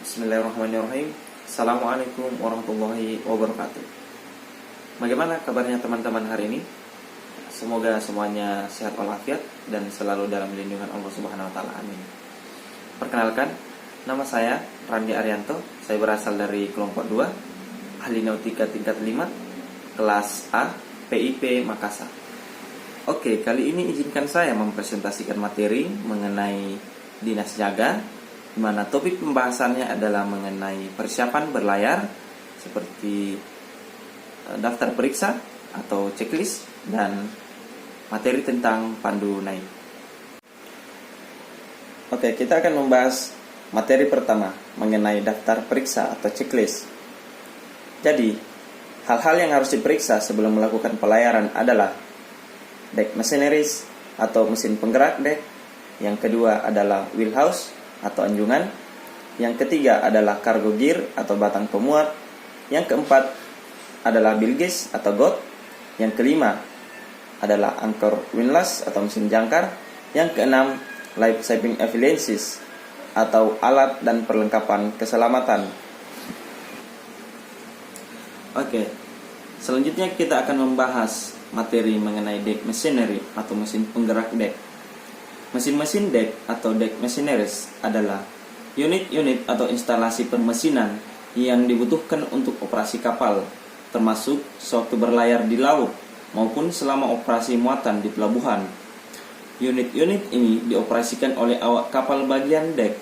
Bismillahirrahmanirrahim. Assalamualaikum warahmatullahi wabarakatuh. Bagaimana kabarnya teman-teman hari ini? Semoga semuanya sehat walafiat dan selalu dalam lindungan Allah Subhanahu wa taala. Amin. Perkenalkan, nama saya Randi Arianto. Saya berasal dari kelompok 2, Ahli Nautika tingkat 5, kelas A, PIP Makassar. Oke, kali ini izinkan saya mempresentasikan materi mengenai dinas jaga, di mana topik pembahasannya adalah mengenai persiapan berlayar seperti daftar periksa atau checklist dan materi tentang pandu naik. Oke, kita akan membahas materi pertama mengenai daftar periksa atau checklist. Jadi, hal-hal yang harus diperiksa sebelum melakukan pelayaran adalah deck machineries atau mesin penggerak deck. Yang kedua adalah wheelhouse atau anjungan. Yang ketiga adalah cargo gear atau batang pemuat. Yang keempat adalah bilges atau got. Yang kelima adalah anchor windlass atau mesin jangkar. Yang keenam, life saving appliances atau alat dan perlengkapan keselamatan. Oke, selanjutnya kita akan membahas materi mengenai deck machinery atau mesin penggerak deck. Mesin-mesin deck atau deck machineries adalah unit-unit atau instalasi permesinan yang dibutuhkan untuk operasi kapal, termasuk sewaktu berlayar di laut maupun selama operasi muatan di pelabuhan. Unit-unit ini dioperasikan oleh awak kapal bagian deck.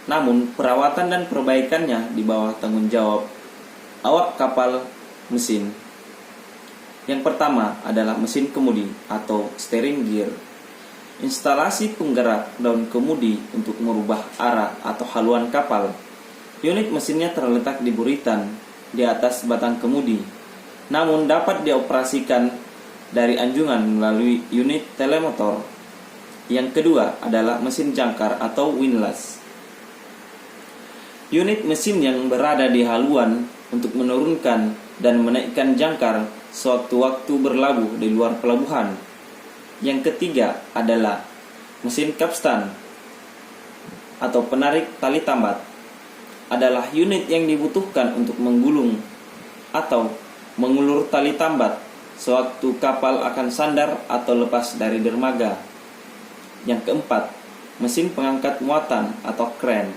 Namun, perawatan dan perbaikannya di bawah tanggung jawab awak kapal mesin. Yang pertama adalah mesin kemudi atau steering gear. Instalasi penggerak daun kemudi untuk merubah arah atau haluan kapal. Unit mesinnya terletak di buritan di atas batang kemudi, namun dapat dioperasikan dari anjungan melalui unit telemotor. Yang kedua adalah mesin jangkar atau windlass. Unit mesin yang berada di haluan untuk menurunkan dan menaikkan jangkar sewaktu-waktu berlabuh di luar pelabuhan. Yang ketiga adalah mesin capstan atau penarik tali tambat. Adalah unit yang dibutuhkan untuk menggulung atau mengulur tali tambat sewaktu kapal akan sandar atau lepas dari dermaga. Yang keempat, mesin pengangkat muatan atau crane.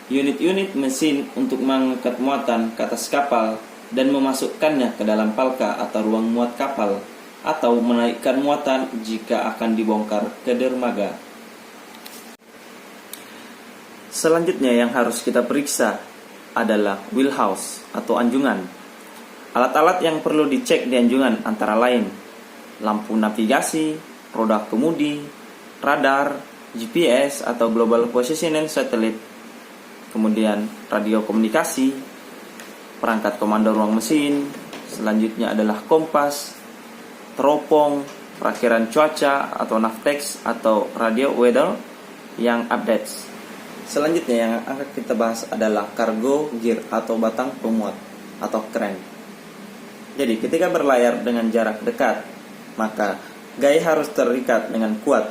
Unit-unit mesin untuk mengangkat muatan ke atas kapal dan memasukkannya ke dalam palka atau ruang muat kapal, atau menaikkan muatan jika akan dibongkar ke dermaga. Selanjutnya yang harus kita periksa adalah wheelhouse atau anjungan. Alat-alat yang perlu dicek di anjungan antara lain lampu navigasi, roda kemudi, radar, GPS atau Global Positioning Satellite, kemudian radio komunikasi, perangkat komando ruang mesin. Selanjutnya adalah kompas, teropong, perakhiran cuaca atau navtex atau radio weather yang updates. Selanjutnya yang akan kita bahas adalah cargo gear atau batang pemuat atau crane. Jadi ketika berlayar dengan jarak dekat, maka gaya harus terikat dengan kuat.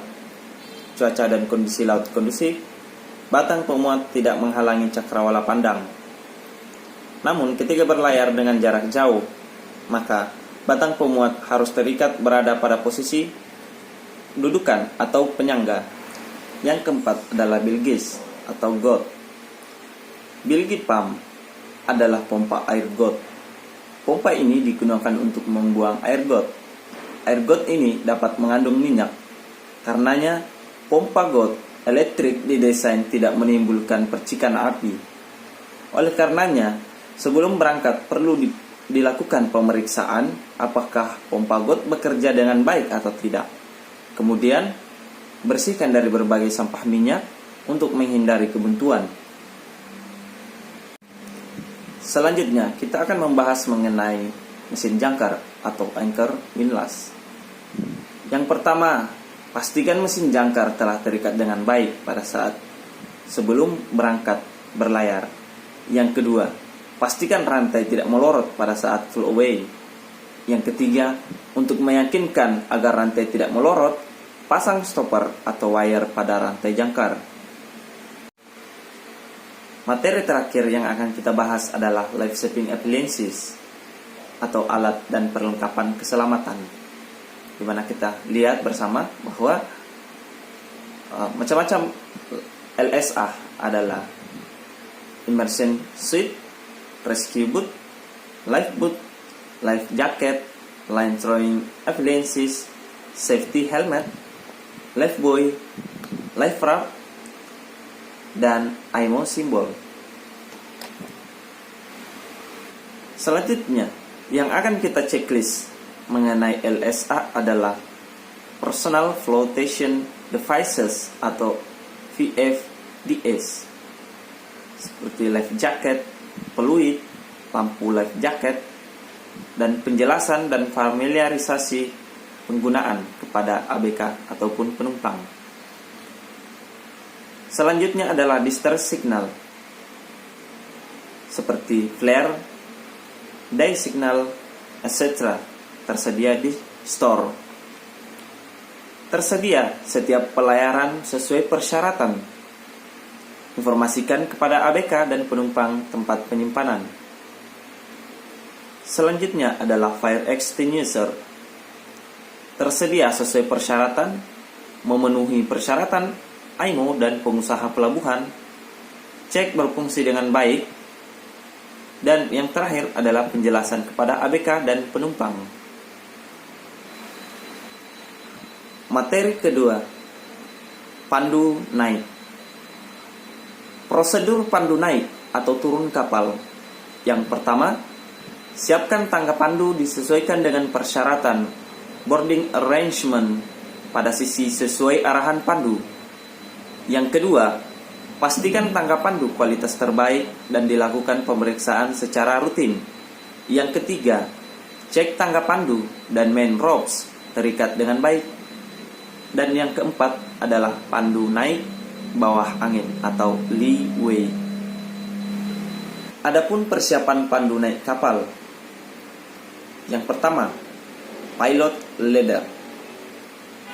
Cuaca dan kondisi laut kondusif, batang pemuat tidak menghalangi cakrawala pandang. Namun ketika berlayar dengan jarak jauh, maka batang pemuat harus terikat berada pada posisi dudukan atau penyangga. Yang keempat adalah bilges atau got. Bilge pump adalah pompa air got. Pompa ini digunakan untuk membuang air got. Air got ini dapat mengandung minyak. Karenanya, pompa got elektrik didesain tidak menimbulkan percikan api. Oleh karenanya, sebelum berangkat perlu dilakukan pemeriksaan apakah pompa got bekerja dengan baik atau tidak. Kemudian, bersihkan dari berbagai sampah minyak untuk menghindari kebuntuan. Selanjutnya, kita akan membahas mengenai mesin jangkar atau anchor windlass. Yang pertama, pastikan mesin jangkar telah terikat dengan baik pada saat sebelum berangkat berlayar. Yang kedua, pastikan rantai tidak melorot pada saat full away. Yang ketiga, untuk meyakinkan agar rantai tidak melorot, pasang stopper atau wire pada rantai jangkar. Materi terakhir yang akan kita bahas adalah life saving appliances atau alat dan perlengkapan keselamatan, di mana kita lihat bersama bahwa macam-macam LSA adalah immersion suit, rescue boot, life boot, life jacket, line throwing appliances, safety helmet, life buoy, life raft, dan IMO simbol. Selanjutnya, yang akan kita checklist mengenai LSA adalah Personal Flotation Devices atau VFDS, seperti life jacket, peluit, lampu life jacket, dan penjelasan dan familiarisasi penggunaan kepada ABK ataupun penumpang. Selanjutnya adalah distress signal, seperti flare, day signal, etc. tersedia di store. Tersedia setiap pelayaran sesuai persyaratan. Informasikan kepada ABK dan penumpang tempat penyimpanan. Selanjutnya adalah fire extinguisher. Tersedia sesuai persyaratan, memenuhi persyaratan IMO dan pengusaha pelabuhan, cek berfungsi dengan baik, dan yang terakhir adalah penjelasan kepada ABK dan penumpang. Materi kedua, pandu naik. Prosedur pandu naik atau turun kapal. Yang pertama, siapkan tangga pandu disesuaikan dengan persyaratan boarding arrangement pada sisi sesuai arahan pandu. Yang kedua, pastikan tangga pandu kualitas terbaik dan dilakukan pemeriksaan secara rutin. Yang ketiga, cek tangga pandu dan main ropes terikat dengan baik. Dan yang keempat adalah pandu naik bawah angin atau leeway. Adapun persiapan pandu naik kapal. Yang pertama, pilot ladder.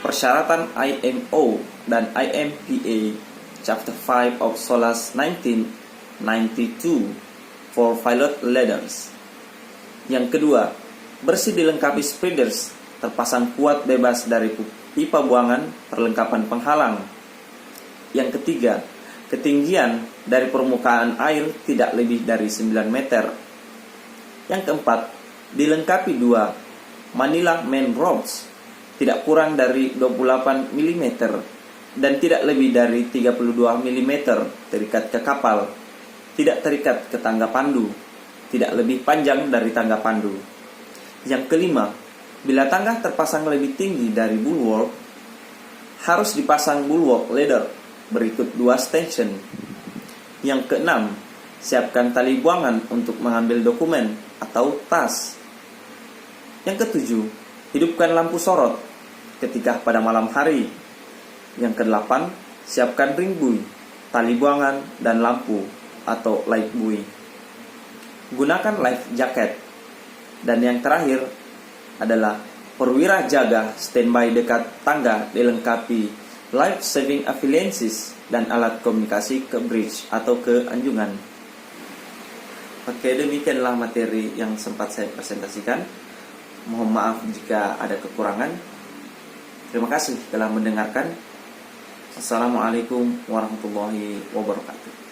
Persyaratan IMO dan IMPA Chapter 5 of SOLAS 1992 for pilot ladders. Yang kedua, bersih dilengkapi spreaders, terpasang kuat bebas dari pipa buangan, perlengkapan penghalang. Yang ketiga, ketinggian dari permukaan air tidak lebih dari 9 meter. Yang keempat, dilengkapi 2 Manila main ropes, tidak kurang dari 28 mm dan tidak lebih dari 32 mm terikat ke kapal, tidak terikat ke tangga pandu, tidak lebih panjang dari tangga pandu. Yang kelima, bila tangga terpasang lebih tinggi dari bulwark, harus dipasang bulwark ladder berikut 2 stanchion. Yang keenam, siapkan tali buangan untuk mengambil dokumen atau tas. Yang ketujuh, hidupkan lampu sorot ketika pada malam hari. Yang kedelapan, siapkan ring buoy, tali buangan, dan lampu atau light buoy. Gunakan life jacket. Dan yang terakhir adalah perwira jaga standby dekat tangga dilengkapi life saving appliances dan alat komunikasi ke bridge atau ke anjungan. Oke, demikianlah materi yang sempat saya presentasikan. Mohon maaf jika ada kekurangan. Terima kasih telah mendengarkan. Assalamualaikum warahmatullahi wabarakatuh.